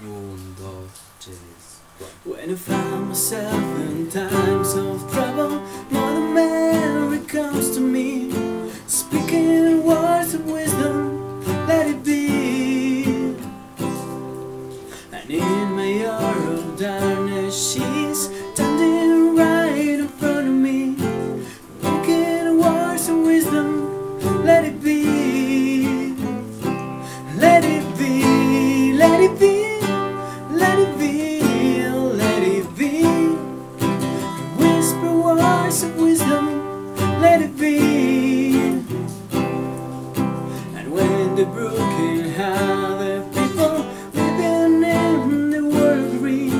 1, 2, 3, 4. When I found myself in times of trouble, Mother Mary comes to me, speaking words of wisdom, let it be. And in my hour of darkness, she's standing right in front of me, speaking words of wisdom, let it be. Let it be, let it be, let it be, let it be. Whisper words of wisdom, let it be. And when the broken-hearted people living in the world agree,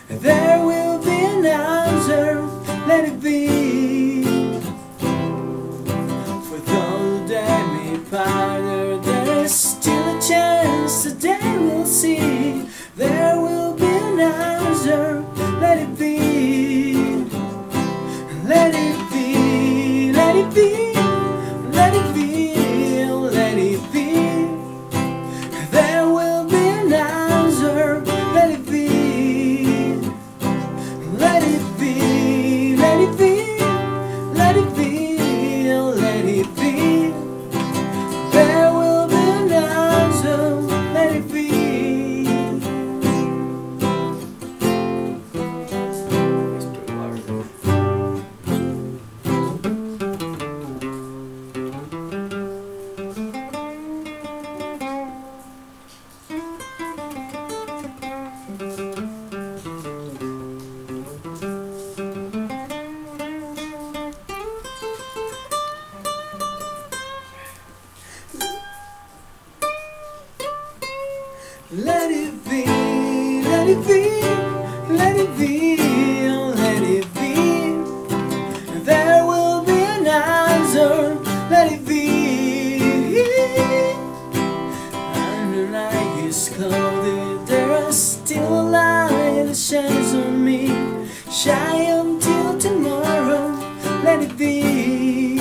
there will be an answer, let it be. For though they may part, there is still a chance that they will see. There will be an answer, let it be. Let it be, let it be, let it be, let it be. There will be an answer, let it be. Let it be, let it be, let it be, let it be. There will be an answer, let it be. Let it be, let it be, let it be, let it be. There will be an answer, let it be. And the night is clouded, there is still a light that shines on me. Shine until tomorrow, let it be.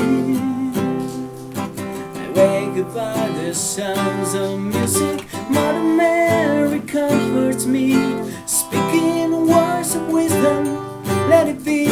I wake up by the sounds of music, Mother Mary comforts me, speaking words of wisdom, let it be.